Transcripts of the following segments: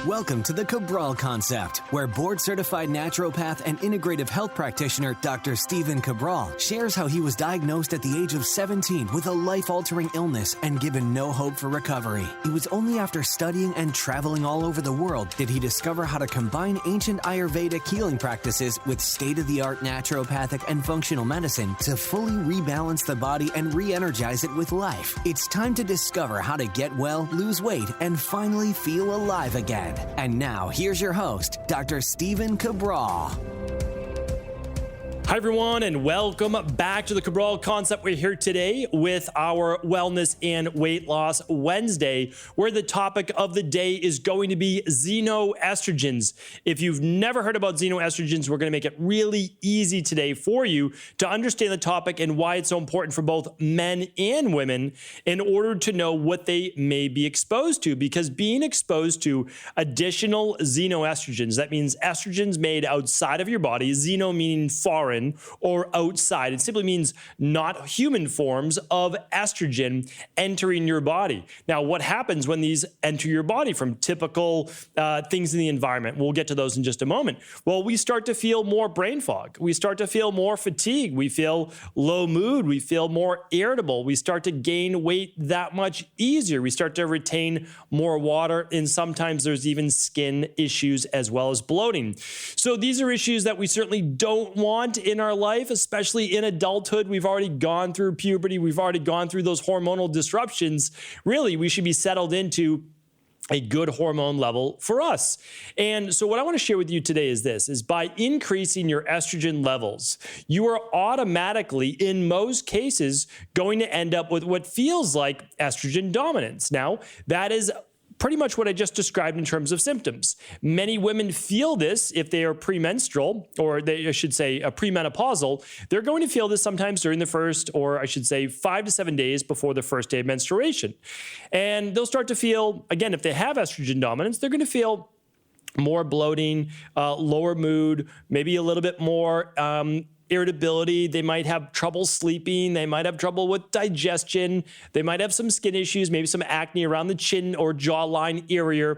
Welcome to the Cabral Concept, where board-certified naturopath and integrative health practitioner Dr. Stephen Cabral shares how he was diagnosed at the age of 17 with a life-altering illness and given no hope for recovery. It was only after studying and traveling all over the world did he discover how to combine ancient Ayurvedic healing practices with state-of-the-art naturopathic and functional medicine to fully rebalance the body and re-energize it with life. It's time to discover how to get well, lose weight, and finally feel alive again. And now, here's your host, Dr. Stephen Cabral. Hi, everyone, and welcome back to the Cabral Concept. We're here today with our Wellness and Weight Loss Wednesday, where the topic of the day is going to be xenoestrogens. If you've never heard about xenoestrogens, we're going to make it really easy today for you to understand the topic and why it's so important for both men and women in order to know what they may be exposed to. Because being exposed to additional xenoestrogens, that means estrogens made outside of your body, xeno meaning foreign, or outside. It simply means not human forms of estrogen entering your body. Now, what happens when these enter your body from typical things in the environment? We'll get to those in just a moment. Well, we start to feel more brain fog. We start to feel more fatigue. We feel low mood. We feel more irritable. We start to gain weight that much easier. We start to retain more water, and sometimes there's even skin issues as well as bloating. So these are issues that we certainly don't want in our life, especially in adulthood. We've already gone through puberty. We've already gone through those hormonal disruptions. Really, we should be settled into a good hormone level for us. And so what I want to share with you today is this, is by increasing your estrogen levels, you are automatically, in most cases, going to end up with what feels like estrogen dominance. Now, that is pretty much what I just described in terms of symptoms. Many women feel this if they are premenstrual, or I should say premenopausal. They're going to feel this sometimes during the first, or I should say 5 to 7 days before the first day of menstruation. And they'll start to feel, again, if they have estrogen dominance, they're going to feel more bloating, lower mood, maybe a little bit more irritability. They might have trouble sleeping. They might have trouble with digestion. They might have some skin issues, maybe some acne around the chin or jawline area.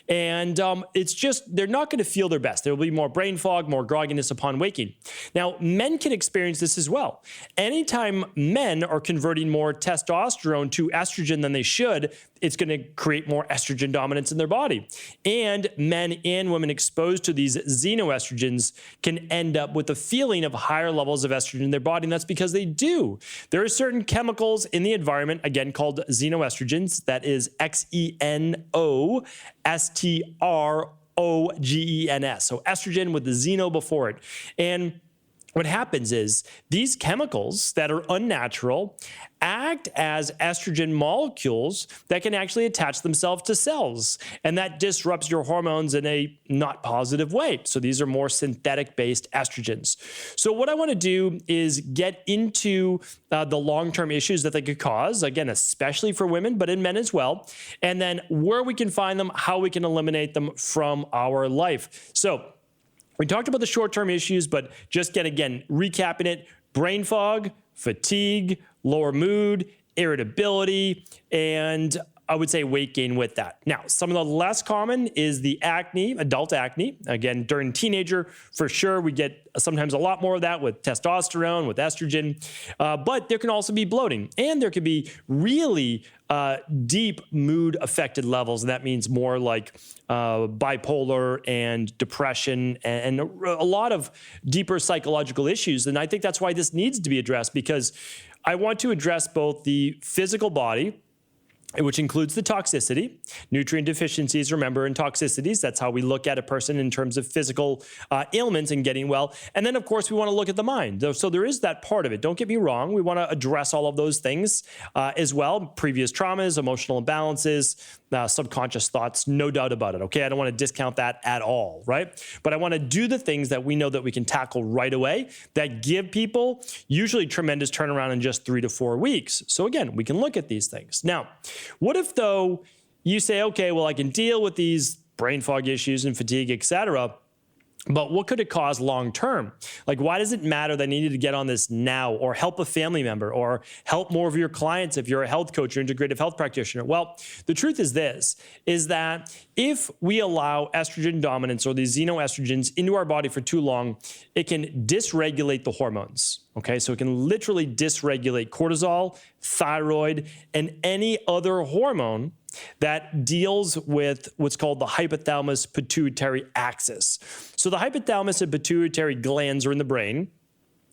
And it's just, they're not going to feel their best. There will be more brain fog, more grogginess upon waking. Now, men can experience this as well. Anytime men are converting more testosterone to estrogen than they should, it's going to create more estrogen dominance in their body. And men and women exposed to these xenoestrogens can end up with a feeling of higher levels of estrogen in their body, and that's because they do. There are certain chemicals in the environment, again, called xenoestrogens. That is Xenoestrogens. So estrogen with the xeno before it. And what happens is these chemicals that are unnatural act as estrogen molecules that can actually attach themselves to cells, and that disrupts your hormones in a not positive way. So these are more synthetic-based estrogens. So what I want to do is get into the long-term issues that they could cause, again, especially for women, but in men as well, and then where we can find them, how we can eliminate them from our life. So we talked about the short-term issues, but just again, recapping it, brain fog, fatigue, lower mood, irritability, and I would say weight gain with that. Now, some of the less common is the acne, adult acne. Again, during teenager, for sure, we get sometimes a lot more of that with testosterone, with estrogen, but there can also be bloating, and there can be really deep mood affected levels, and that means more like bipolar and depression and a lot of deeper psychological issues. And I think that's why this needs to be addressed, because I want to address both the physical body, which includes the toxicity, nutrient deficiencies, remember, and toxicities. That's how we look at a person in terms of physical ailments and getting well. And then, of course, we want to look at the mind. So there is that part of it. Don't get me wrong. We want to address all of those things as well. Previous traumas, emotional imbalances, subconscious thoughts, no doubt about it, okay? I don't want to discount that at all, right? But I want to do the things that we know that we can tackle right away that give people usually tremendous turnaround in just 3 to 4 weeks. So again, we can look at these things. Now, what if, though, you say, okay, well, I can deal with these brain fog issues and fatigue, etc., But what could it cause long term? Like, why does it matter that I needed to get on this now, or help a family member, or help more of your clients if you're a health coach or integrative health practitioner? Well, the truth is this, is that if we allow estrogen dominance or these xenoestrogens into our body for too long, it can dysregulate the hormones. Okay, so it can literally dysregulate cortisol, thyroid, and any other hormone that deals with what's called the hypothalamus pituitary axis. So the hypothalamus and pituitary glands are in the brain.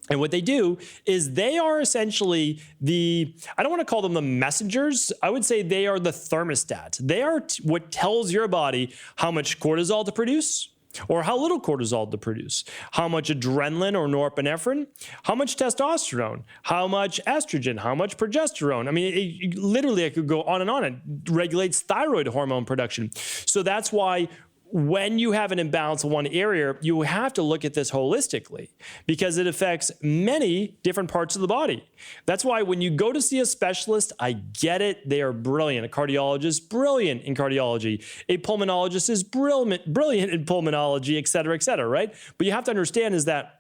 And what they do is they are essentially I don't want to call them the messengers. I would say they are the thermostat. They are what tells your body how much cortisol to produce, or how little cortisol to produce, how much adrenaline or norepinephrine, how much testosterone, how much estrogen, how much progesterone. I mean, literally, I could go on and on. It regulates thyroid hormone production. So that's why when you have an imbalance in one area, you have to look at this holistically, because it affects many different parts of the body. That's why when you go to see a specialist, I get it. They are brilliant. A cardiologist, brilliant in cardiology. A pulmonologist is brilliant in pulmonology, et cetera, right? But you have to understand is that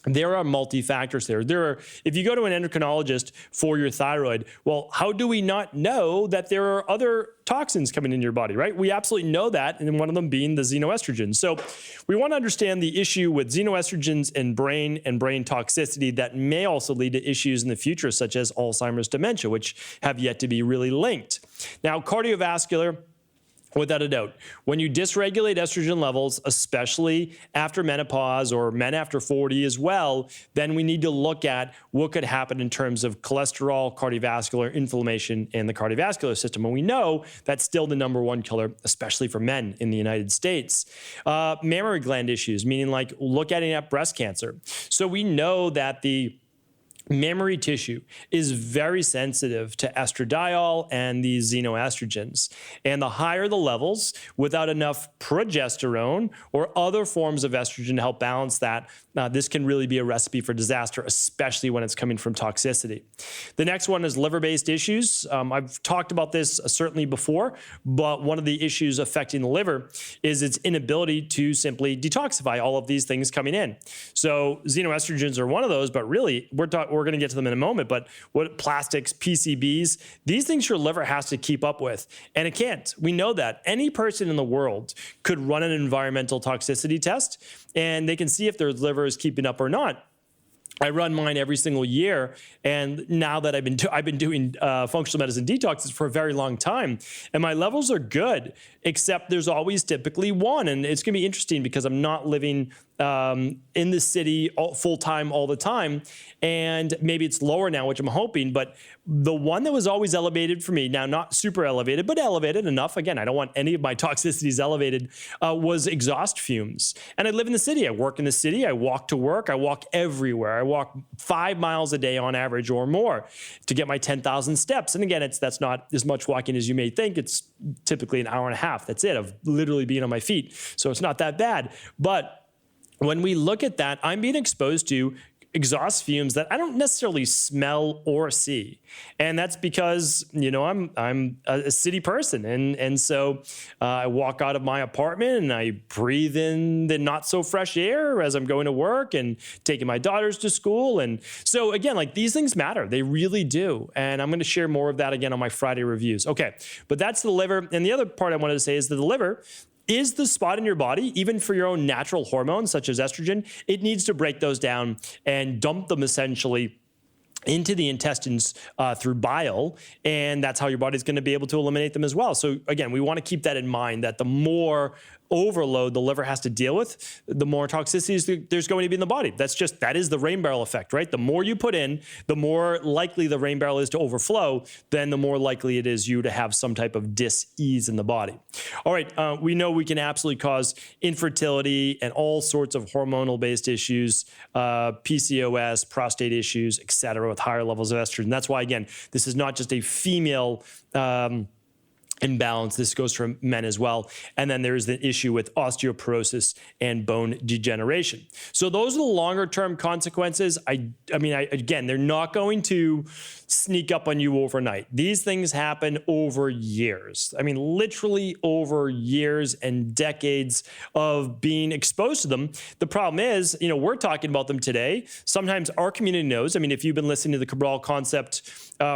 there are multi-factors there. If you go to an endocrinologist for your thyroid, well, how do we not know that there are other toxins coming in your body, right? We absolutely know that, and one of them being the xenoestrogens. So we want to understand the issue with xenoestrogens and brain toxicity that may also lead to issues in the future, such as Alzheimer's dementia, which have yet to be really linked. Now, cardiovascular, without a doubt, when you dysregulate estrogen levels, especially after menopause or men after 40 as well, then we need to look at what could happen in terms of cholesterol, cardiovascular inflammation in the cardiovascular system. And we know that's still the #1 killer, especially for men in the United States. Mammary gland issues, meaning like looking at breast cancer. So we know that the mammary tissue is very sensitive to estradiol and these xenoestrogens. And the higher the levels, without enough progesterone or other forms of estrogen to help balance that, this can really be a recipe for disaster, especially when it's coming from toxicity. The next one is liver-based issues. I've talked about this certainly before, but one of the issues affecting the liver is its inability to simply detoxify all of these things coming in. So xenoestrogens are one of those, but really we're going to get to them in a moment, but what plastics, PCBs, these things your liver has to keep up with, and it can't. We know that. Any person in the world could run an environmental toxicity test, and they can see if their liver is keeping up or not. I run mine every single year, and now that I've been doing functional medicine detoxes for a very long time, and my levels are good, except there's always typically one, and it's going to be interesting because I'm not living in the city full-time all the time, and maybe it's lower now, which I'm hoping, but the one that was always elevated for me, now not super elevated, but elevated enough, again, I don't want any of my toxicities elevated, was exhaust fumes. And I live in the city, I work in the city, I walk to work, I walk everywhere, I walk 5 miles a day on average or more to get my 10,000 steps. And again, that's not as much walking as you may think, it's typically an hour and a half, that's it, of literally being on my feet. So it's not that bad. But when we look at that, I'm being exposed to exhaust fumes that I don't necessarily smell or see. And that's because, I'm a city person. And so I walk out of my apartment and I breathe in the not so fresh air as I'm going to work and taking my daughters to school. And so again, like these things matter. They really do. And I'm going to share more of that again on my Friday reviews. Okay. But that's the liver. And the other part I wanted to say is that the liver is the spot in your body, even for your own natural hormones, such as estrogen. It needs to break those down and dump them essentially into the intestines through bile, and that's how your body's going to be able to eliminate them as well. So again, we want to keep that in mind, that the more overload the liver has to deal with, the more toxicities there's going to be in the body. That is the rain barrel effect, right? The more you put in, the more likely the rain barrel is to overflow, then the more likely it is you to have some type of dis-ease in the body. All right, we know we can absolutely cause infertility and all sorts of hormonal-based issues, PCOS, prostate issues, et cetera, with higher levels of estrogen. That's why, again, this is not just a female imbalance. This goes for men as well. And then there's the issue with osteoporosis and bone degeneration. So those are the longer term consequences. Again, they're not going to sneak up on you overnight. These things happen over years. I mean, literally over years and decades of being exposed to them. The problem is, we're talking about them today. Sometimes our community knows. I mean, if you've been listening to the Cabral concept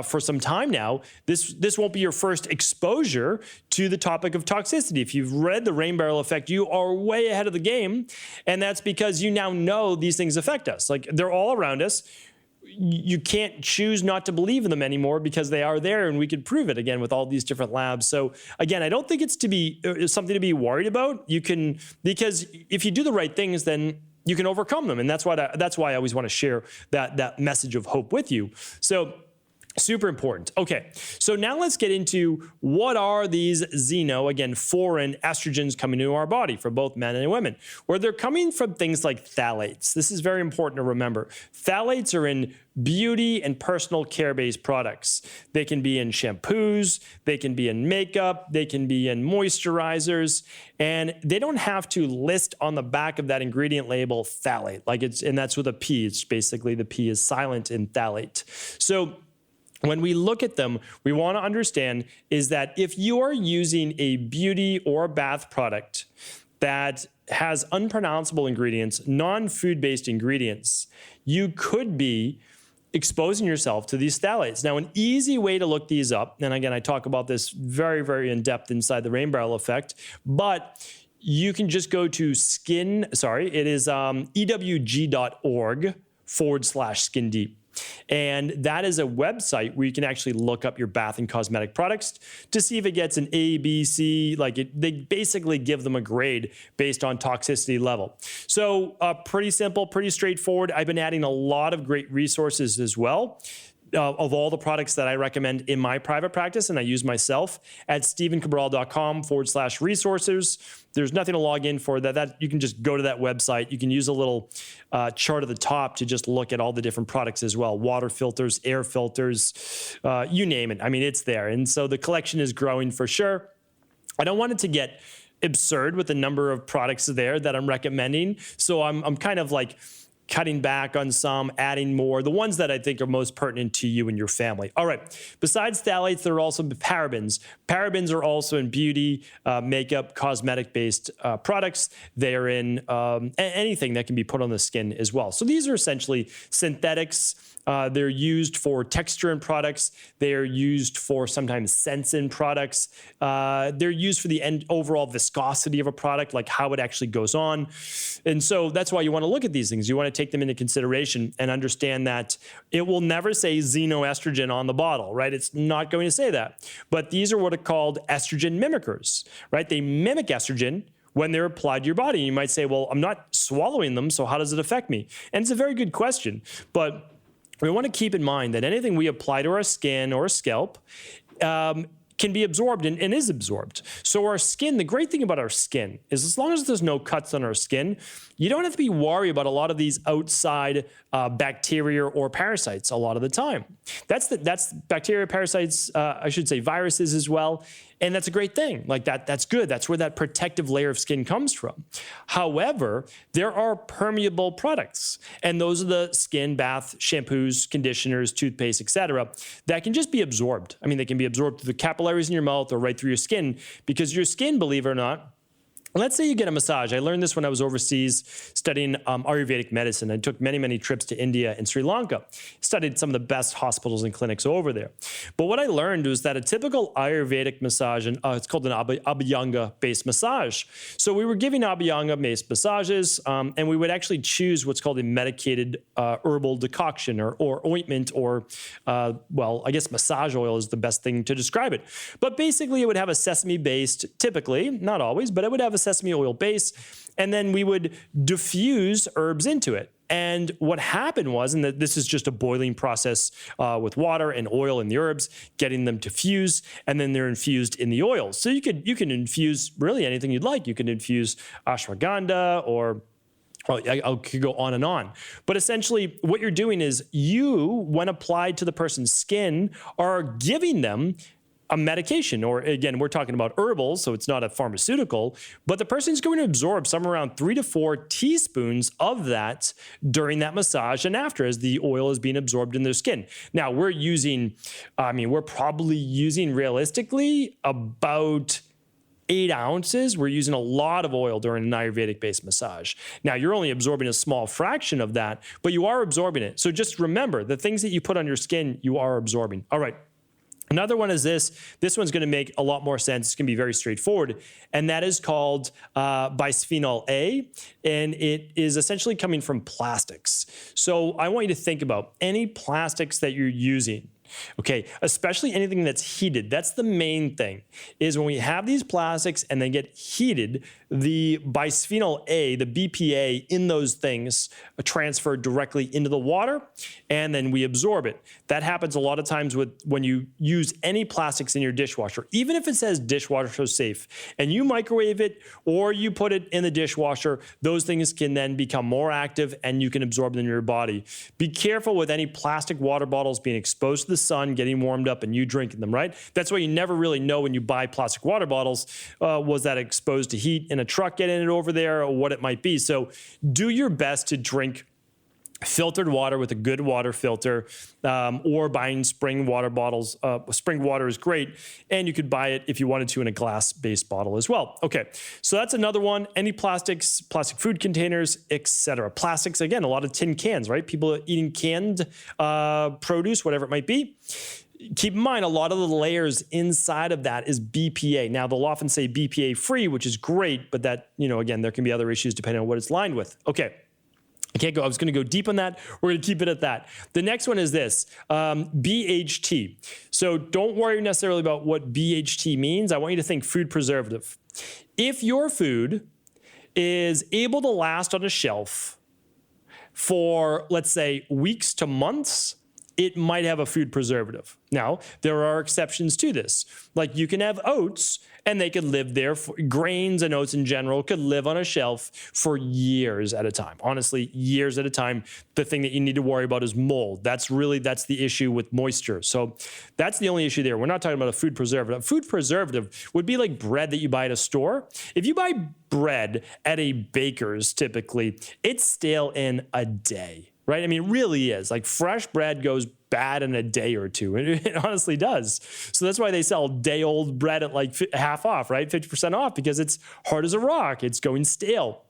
for some time now, this won't be your first exposure to the topic of toxicity. If you've read the rain barrel effect, you are way ahead of the game. And that's because you now know these things affect us. Like, they're all around us. You can't choose not to believe in them anymore because they are there, and we could prove it again with all these different labs. So again, I don't think it's something to be worried about. Because if you do the right things, then you can overcome them. And that's why I always want to share that message of hope with you. So super important. Okay, so now let's get into what are these foreign estrogens coming into our body for both men and women, where they're coming from things like phthalates. This is very important to remember. Phthalates are in beauty and personal care-based products. They can be in shampoos, they can be in makeup, they can be in moisturizers, and they don't have to list on the back of that ingredient label phthalate, and that's with a P. It's basically the P is silent in phthalate. So when we look at them, we want to understand is that if you are using a beauty or bath product that has unpronounceable ingredients, non-food-based ingredients, you could be exposing yourself to these phthalates. Now, an easy way to look these up, and again, I talk about this very, very in depth inside the rain barrel effect, but you can just go to ewg.org/skin deep. And that is a website where you can actually look up your bath and cosmetic products to see if it gets an A, B, C. They basically give them a grade based on toxicity level. So pretty simple, pretty straightforward. I've been adding a lot of great resources as well. Of all the products that I recommend in my private practice and I use myself at stevencabral.com/resources. There's nothing to log in for that. You can just go to that website. You can use a little chart at the top to just look at all the different products as well. Water filters, air filters, you name it. I mean, it's there. And so the collection is growing for sure. I don't want it to get absurd with the number of products there that I'm recommending. So I'm kind of like cutting back on some, adding more, the ones that I think are most pertinent to you and your family. All right, besides phthalates, there are also parabens. Parabens are also in beauty, makeup, cosmetic-based products. They are in anything that can be put on the skin as well. So these are essentially synthetics. They're used for texture in products. They are used for sometimes scents in products. They're used for the overall viscosity of a product, like how it actually goes on. And so that's why you want to look at these things. You want to take them into consideration and understand that it will never say xenoestrogen on the bottle, right? It's not going to say that. But these are what are called estrogen mimickers, right? They mimic estrogen when they're applied to your body. You might say, well, I'm not swallowing them, so how does it affect me? And it's a very good question. But we want to keep in mind that anything we apply to our skin or scalp can be absorbed and is absorbed. So our skin, the great thing about our skin is as long as there's no cuts on our skin, you don't have to be worried about a lot of these outside bacteria or parasites a lot of the time. That's bacteria, parasites, I should say viruses as well. And that's a great thing. Like that's good. That's where that protective layer of skin comes from. However, there are permeable products, and those are the skin bath shampoos, conditioners, toothpaste, etc., that can just be absorbed. I mean, they can be absorbed through the capillaries in your mouth or right through your skin, because your skin, believe it or not, let's say you get a massage. I learned this when I was overseas studying Ayurvedic medicine. I took many, many trips to India and Sri Lanka, studied some of the best hospitals and clinics over there. But what I learned was that a typical Ayurvedic massage, it's called an Abhyanga-based massage. So we were giving Abhyanga-based massages, and we would actually choose what's called a medicated herbal decoction or ointment or, well, I guess massage oil is the best thing to describe it. But basically, it would have a sesame-based, typically, not always, but it would have a sesame oil base, and then we would diffuse herbs into it. And what happened was, and this is just a boiling process with water and oil and the herbs, getting them to fuse, and then they're infused in the oil. So you can infuse really anything you'd like. You can infuse ashwagandha or I could go on and on. But essentially, what you're doing is you, when applied to the person's skin, are giving them a medication, or again, we're talking about herbals, so it's not a pharmaceutical, but the person's going to absorb somewhere around 3 to 4 teaspoons of that during that massage and after, as the oil is being absorbed in their skin. Now, we're probably using realistically about 8 ounces. We're using a lot of oil during an Ayurvedic-based massage. Now, you're only absorbing a small fraction of that, but you are absorbing it. So just remember, the things that you put on your skin, you are absorbing. All right. Another one is this. This one's going to make a lot more sense. It's going to be very straightforward, and that is called bisphenol A, and it is essentially coming from plastics. So I want you to think about any plastics that you're using. Okay, especially anything that's heated. That's the main thing, is when we have these plastics and they get heated, the bisphenol A, the BPA in those things transfer directly into the water, and then we absorb it. That happens a lot of times when you use any plastics in your dishwasher, even if it says dishwasher safe, and you microwave it or you put it in the dishwasher, those things can then become more active and you can absorb them in your body. Be careful with any plastic water bottles being exposed to the sun, getting warmed up, and you drinking them, right? That's why you never really know when you buy plastic water bottles, was that exposed to heat in a truck getting it over there, or what it might be. So do your best to drink filtered water with a good water filter, or buying spring water bottles. Spring water is great, and you could buy it if you wanted to in a glass-based bottle as well. Okay, so that's another one. Any plastics, plastic food containers, etc. Plastics, again, a lot of tin cans, right? People eating canned produce, whatever it might be. Keep in mind, a lot of the layers inside of that is BPA. Now, they'll often say BPA free, which is great, but that, again, there can be other issues depending on what it's lined with. Okay. I was going to go deep on that. We're going to keep it at that. The next one is this, BHT. So don't worry necessarily about what BHT means. I want you to think food preservative. If your food is able to last on a shelf for, let's say, weeks to months, it might have a food preservative. Now, there are exceptions to this. Like, you can have oats and they could live there. Grains and oats in general could live on a shelf for years at a time. Honestly, years at a time. The thing that you need to worry about is mold. That's the issue with moisture. So that's the only issue there. We're not talking about a food preservative. A food preservative would be like bread that you buy at a store. If you buy bread at a baker's, typically, it's stale in a day. Right? I mean, it really is. Like, fresh bread goes bad in a day or two. And it honestly does. So that's why they sell day-old bread at like half off, right? 50% off, because it's hard as a rock. It's going stale.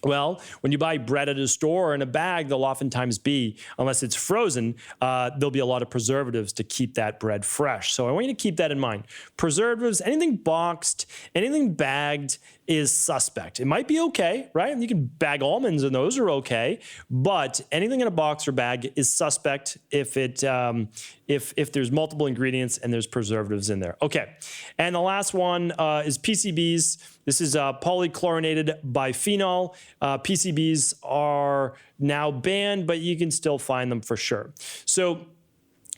Well, when you buy bread at a store or in a bag, there'll oftentimes be, unless it's frozen, there'll be a lot of preservatives to keep that bread fresh. So I want you to keep that in mind. Preservatives, anything boxed, anything bagged is suspect. It might be okay, right? You can bag almonds and those are okay, but anything in a box or bag is suspect if there's multiple ingredients and there's preservatives in there. Okay, and the last one is PCBs. This is polychlorinated biphenol. PCBs are now banned, but you can still find them for sure. So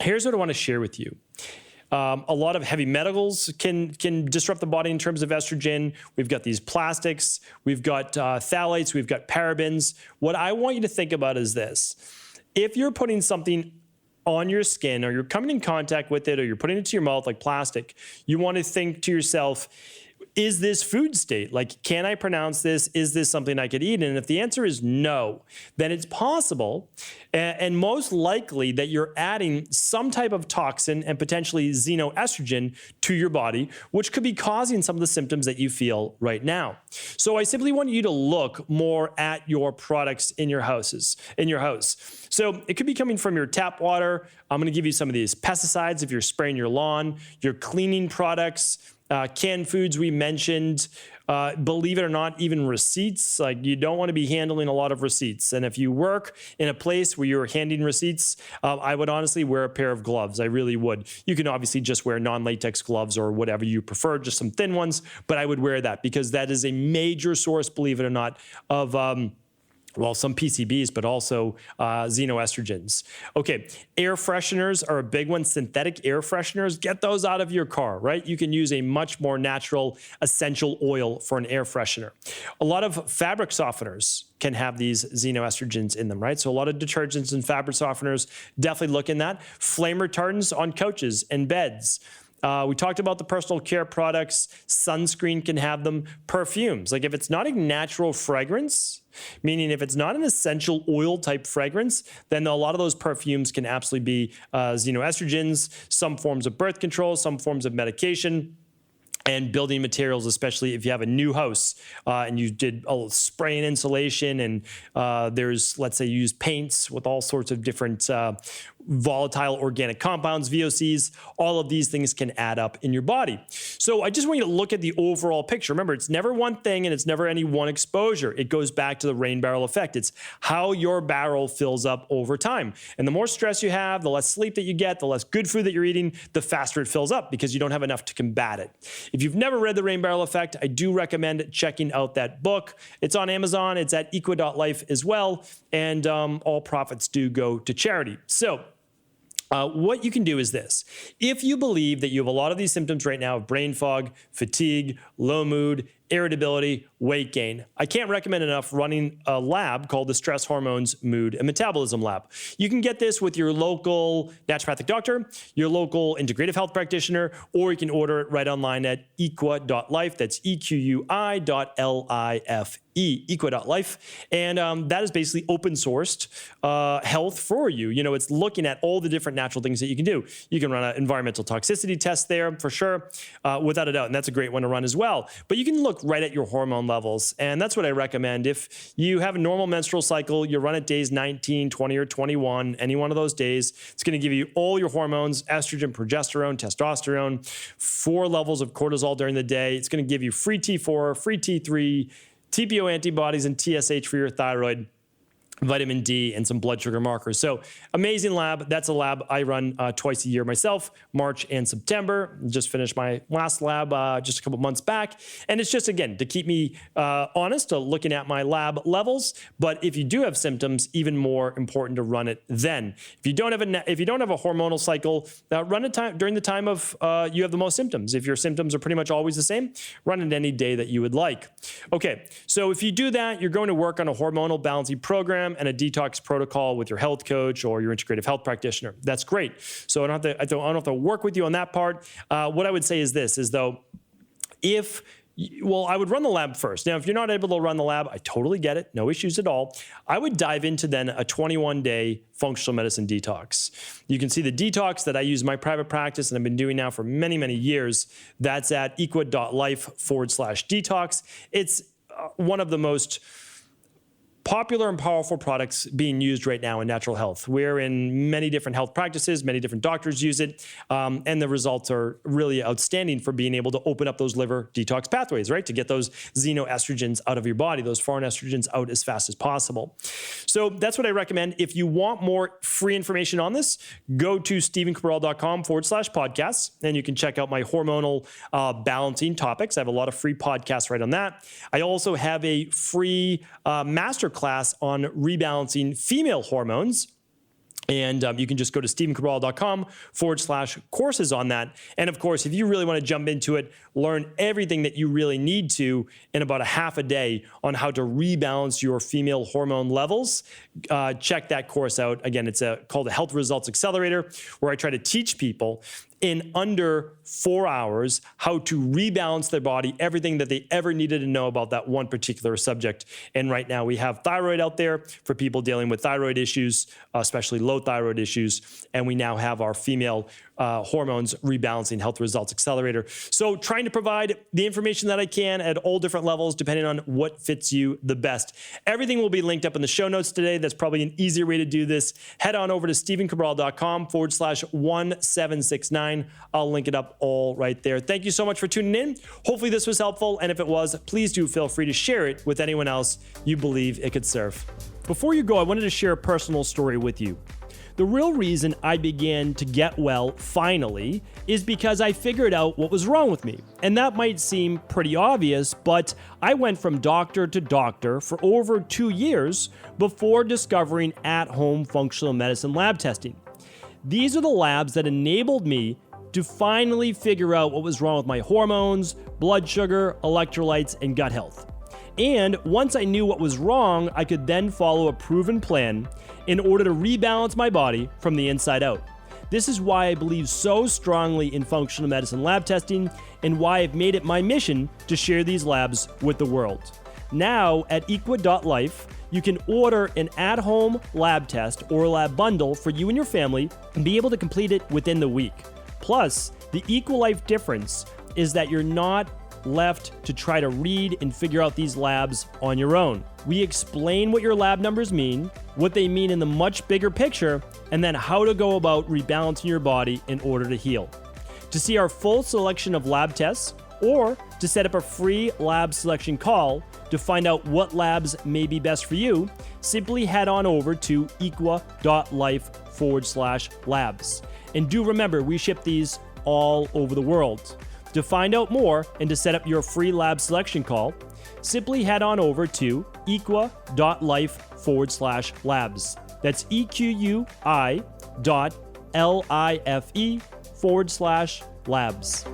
here's what I want to share with you. A lot of heavy metals can disrupt the body in terms of estrogen. We've got these plastics. We've got phthalates. We've got parabens. What I want you to think about is this. If you're putting something on your skin, or you're coming in contact with it, or you're putting it to your mouth like plastic, you want to think to yourself, is this food state? Like, can I pronounce this? Is this something I could eat? And if the answer is no, then it's possible and most likely that you're adding some type of toxin and potentially xenoestrogen to your body, which could be causing some of the symptoms that you feel right now. So I simply want you to look more at your products in your house. So it could be coming from your tap water. I'm going to give you some of these pesticides if you're spraying your lawn, your cleaning products, canned foods we mentioned, believe it or not, even receipts. Like, you don't want to be handling a lot of receipts. And if you work in a place where you're handing receipts, I would honestly wear a pair of gloves. I really would. You can obviously just wear non-latex gloves or whatever you prefer, just some thin ones, but I would wear that because that is a major source, believe it or not, of some PCBs, but also xenoestrogens. Okay, air fresheners are a big one. Synthetic air fresheners, get those out of your car, right? You can use a much more natural essential oil for an air freshener. A lot of fabric softeners can have these xenoestrogens in them, right? So a lot of detergents and fabric softeners, definitely look in that. Flame retardants on couches and beds. We talked about the personal care products. Sunscreen can have them. Perfumes, like if it's not a natural fragrance, meaning if it's not an essential oil type fragrance, then a lot of those perfumes can absolutely be xenoestrogens, some forms of birth control, some forms of medication, and building materials, especially if you have a new house and you did a spray and insulation, and there's, let's say, you use paints with all sorts of different volatile organic compounds, VOCs, all of these things can add up in your body. So I just want you to look at the overall picture. Remember, it's never one thing and it's never any one exposure. It goes back to the rain barrel effect. It's how your barrel fills up over time. And the more stress you have, the less sleep that you get, the less good food that you're eating, the faster it fills up because you don't have enough to combat it. If you've never read The Rain Barrel Effect, I do recommend checking out that book. It's on Amazon. It's at equa.life as well. And all profits do go to charity. So what you can do is this. If you believe that you have a lot of these symptoms right now of brain fog, fatigue, low mood, irritability, weight gain, I can't recommend enough running a lab called the Stress Hormones, Mood, and Metabolism Lab. You can get this with your local naturopathic doctor, your local integrative health practitioner, or you can order it right online at equa.life. That's EQUI.LIFE. equa.life. And that is basically open sourced health for you. You know, it's looking at all the different natural things that you can do. You can run an environmental toxicity test there for sure, without a doubt. And that's a great one to run as well. But you can look right at your hormone levels. And that's what I recommend. If you have a normal menstrual cycle, you run at days 19, 20, or 21, any one of those days, it's going to give you all your hormones, estrogen, progesterone, testosterone, 4 levels of cortisol during the day. It's going to give you free T4, free T3, TPO antibodies, and TSH for your thyroid, vitamin D, and some blood sugar markers. So amazing lab. That's a lab I run twice a year myself, March and September. Just finished my last lab just a couple months back. And it's just, again, to keep me honest, looking at my lab levels. But if you do have symptoms, even more important to run it then. If you don't have a hormonal cycle, run it during the time of you have the most symptoms. If your symptoms are pretty much always the same, run it any day that you would like. Okay, so if you do that, you're going to work on a hormonal balancing program and a detox protocol with your health coach or your integrative health practitioner. That's great. So I don't have to work with you on that part. What I would say is this, is though, I would run the lab first. Now, if you're not able to run the lab, I totally get it. No issues at all. I would dive into then a 21-day functional medicine detox. You can see the detox that I use in my private practice and I've been doing now for many, many years. That's at equa.life/detox. It's one of the most popular and powerful products being used right now in natural health. We're in many different health practices, many different doctors use it, and the results are really outstanding for being able to open up those liver detox pathways, right? To get those xenoestrogens out of your body, those foreign estrogens out as fast as possible. So that's what I recommend. If you want more free information on this, go to stevencabral.com/podcasts, and you can check out my hormonal balancing topics. I have a lot of free podcasts right on that. I also have a free master class on rebalancing female hormones. And you can just go to stevencabral.com/courses on that. And of course, if you really want to jump into it, learn everything that you really need to in about a half a day on how to rebalance your female hormone levels, check that course out. Again, it's called the Health Results Accelerator, where I try to teach people in under 4 hours how to rebalance their body, everything that they ever needed to know about that one particular subject. And right now we have thyroid out there for people dealing with thyroid issues, especially low thyroid issues. And we now have our female hormones rebalancing Health Results Accelerator. So trying to provide the information that I can at all different levels, depending on what fits you the best. Everything will be linked up in the show notes today. That's probably an easier way to do this. Head on over to stevencabral.com/1769. I'll link it up all right there. Thank you so much for tuning in. Hopefully this was helpful. And if it was, please do feel free to share it with anyone else you believe it could serve. Before you go, I wanted to share a personal story with you. The real reason I began to get well finally is because I figured out what was wrong with me. And that might seem pretty obvious, but I went from doctor to doctor for over 2 years before discovering at-home functional medicine lab testing. These are the labs that enabled me to finally figure out what was wrong with my hormones, blood sugar, electrolytes, and gut health. And once I knew what was wrong, I could then follow a proven plan in order to rebalance my body from the inside out. This is why I believe so strongly in functional medicine lab testing and why I've made it my mission to share these labs with the world. Now at equa.life, you can order an at-home lab test or a lab bundle for you and your family and be able to complete it within the week. Plus, the EquaLife difference is that you're not left to try to read and figure out these labs on your own. We explain what your lab numbers mean, what they mean in the much bigger picture, and then how to go about rebalancing your body in order to heal. To see our full selection of lab tests or to set up a free lab selection call to find out what labs may be best for you, simply head on over to equa.life/labs. And do remember, we ship these all over the world. To find out more and to set up your free lab selection call, simply head on over to equa.life/labs. That's EQUI.LIFE/labs.